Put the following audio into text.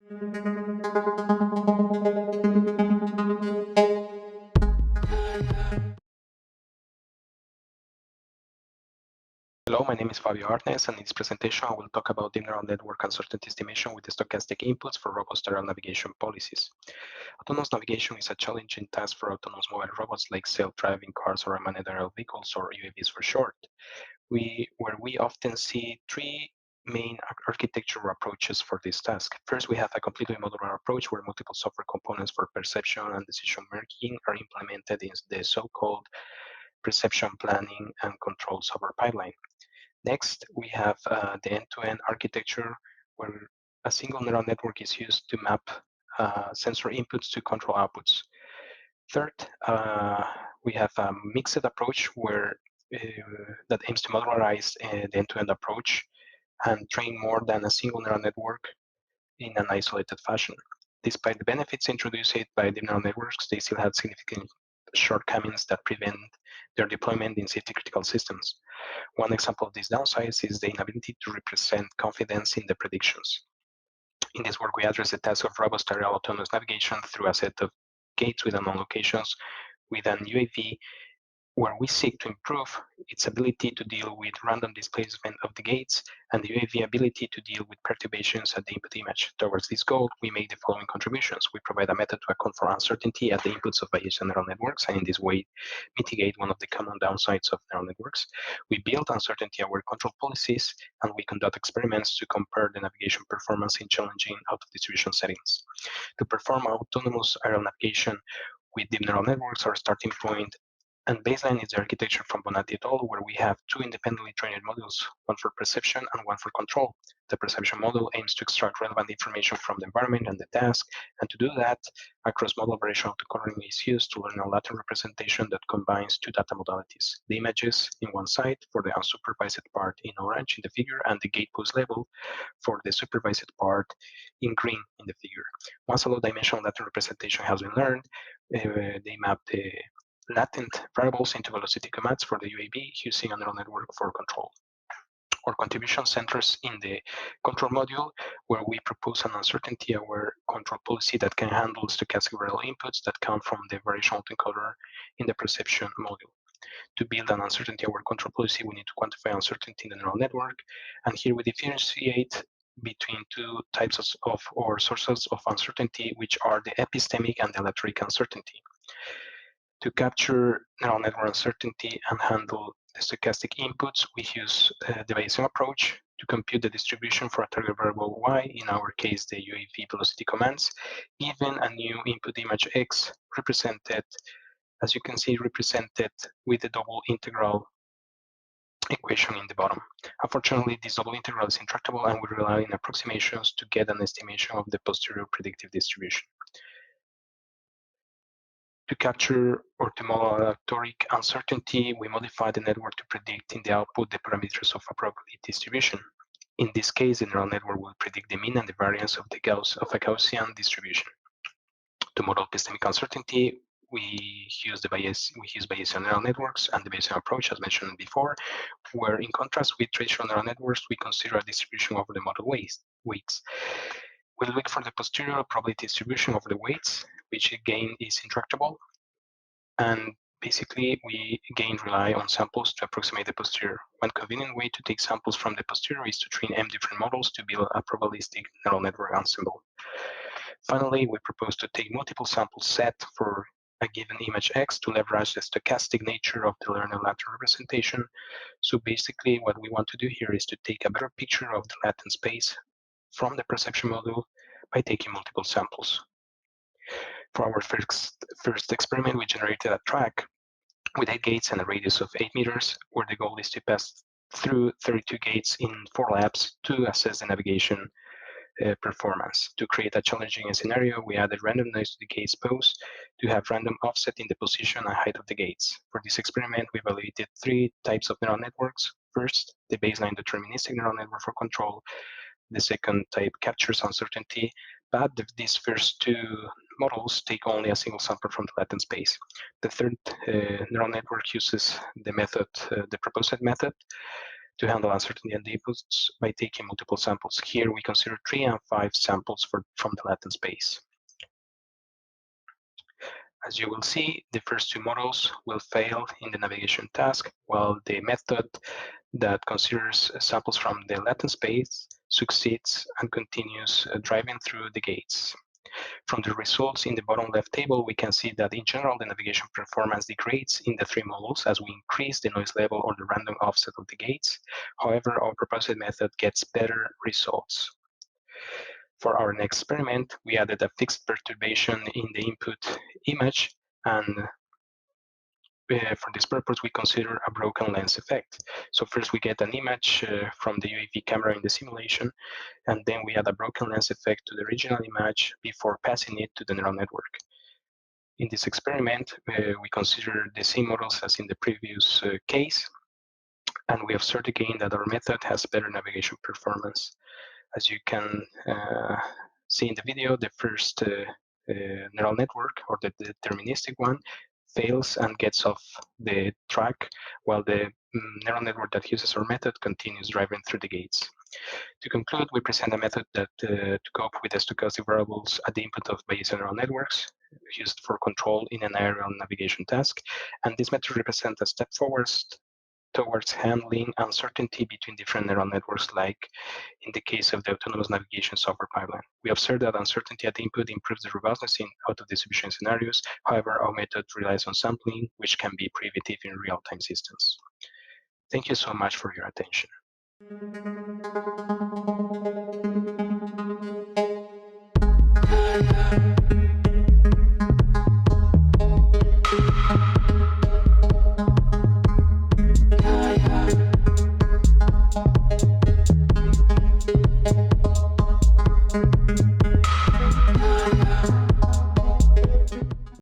Hello, my name is Fabio Arnez, and in this presentation I will talk about deep neural network uncertainty estimation with the stochastic inputs for robust aerial navigation policies. Autonomous navigation is a challenging task for autonomous mobile robots like self-driving cars or unmanned aerial vehicles, or UAVs for short. Where we often see three main architectural approaches for this task. First, we have a completely modular approach where multiple software components for perception and decision making are implemented in the so-called perception planning and control software pipeline. Next, we have the end-to-end architecture where a single neural network is used to map sensor inputs to control outputs. Third, we have a mixed approach where that aims to modularize the end-to-end approach and train more than a single neural network in an isolated fashion. Despite the benefits introduced by the neural networks, they still have significant shortcomings that prevent their deployment in safety-critical systems. One example of these downsides is the inability to represent confidence in the predictions. In this work, we address the task of robust aerial autonomous navigation through a set of gates with unknown locations with an UAV, where we seek to improve its ability to deal with random displacement of the gates and the UAV ability to deal with perturbations at the input image. Towards this goal, we make the following contributions. We provide a method to account for uncertainty at the inputs of Bayesian neural networks, and in this way, mitigate one of the common downsides of neural networks. We build uncertainty-aware control policies, and we conduct experiments to compare the navigation performance in challenging out-of-distribution settings. To perform autonomous aerial navigation with deep neural networks, our starting point and baseline is the architecture from Bonatti et al., where we have two independently trained models, one for perception and one for control. The perception model aims to extract relevant information from the environment and the task, and to do that, a cross-model variation autocoloring is used to learn a Latin representation that combines two data modalities, the images in one side for the unsupervised part in orange in the figure, and the gate pose level for the supervised part in green in the figure. Once a low-dimensional Latin representation has been learned, they map the latent variables into velocity commands for the UAV using a neural network for control. Our contribution centers in the control module, where we propose an uncertainty-aware control policy that can handle stochastic variable inputs that come from the variational encoder in the perception module. To build an uncertainty-aware control policy, we need to quantify uncertainty in the neural network, and here we differentiate between two types of or sources of uncertainty, which are the epistemic and the aleatoric uncertainty. To capture neural network uncertainty and handle the stochastic inputs, we use the Bayesian approach to compute the distribution for a target variable y, in our case the UAV velocity commands, given a new input image x represented, as you can see, represented with the double integral equation in the bottom. Unfortunately, this double integral is intractable, and we rely on approximations to get an estimation of the posterior predictive distribution. To capture or to model aleatoric uncertainty, we modify the network to predict in the output the parameters of a probability distribution. In this case, the neural network will predict the mean and the variance of a Gaussian distribution. To model epistemic uncertainty, we use Bayesian neural networks and the Bayesian approach, as mentioned before, where in contrast with traditional neural networks, we consider a distribution over the model weights. We look for the posterior probability distribution over the weights, which again is intractable. And basically, we again rely on samples to approximate the posterior. One convenient way to take samples from the posterior is to train m different models to build a probabilistic neural network ensemble. Finally, we propose to take multiple sample set for a given image x to leverage the stochastic nature of the learned Latin representation. So basically, what we want to do here is to take a better picture of the Latin space from the perception module by taking multiple samples. For our first experiment, we generated a track with 8 gates and a radius of 8 meters, where the goal is to pass through 32 gates in 4 laps to assess the navigation performance. To create a challenging scenario, we added random noise to the gates pose to have random offset in the position and height of the gates. For this experiment, we evaluated 3 types of neural networks. First, the baseline deterministic neural network for control. The second type captures uncertainty, but these first 2 models take only a single sample from the latent space. The third neural network uses the method, the proposed method, to handle uncertainty and inputs by taking multiple samples. Here we consider 3 and 5 samples from the latent space. As you will see, the first 2 models will fail in the navigation task, while the method that considers samples from the latent space succeeds and continues driving through the gates. From the results in the bottom left table, we can see that in general, the navigation performance degrades in the 3 models as we increase the noise level or the random offset of the gates. However, our proposed method gets better results. For our next experiment, we added a fixed perturbation in the input image, and for this purpose, we consider a broken lens effect. So first we get an image from the UAV camera in the simulation, and then we add a broken lens effect to the original image before passing it to the neural network. In this experiment, we consider the same models as in the previous case, and we observed again that our method has better navigation performance. As you can see in the video, the first neural network, or the deterministic one, fails and gets off the track, while the neural network that uses our method continues driving through the gates. To conclude, we present a method that to cope with the stochastic variables at the input of Bayesian neural networks used for control in an aerial navigation task, and this method represents a step forward towards handling uncertainty between different neural networks, like in the case of the autonomous navigation software pipeline. We observed that uncertainty at input improves the robustness in out-of-distribution scenarios. However, our method relies on sampling, which can be prohibitive in real-time systems. Thank you so much for your attention.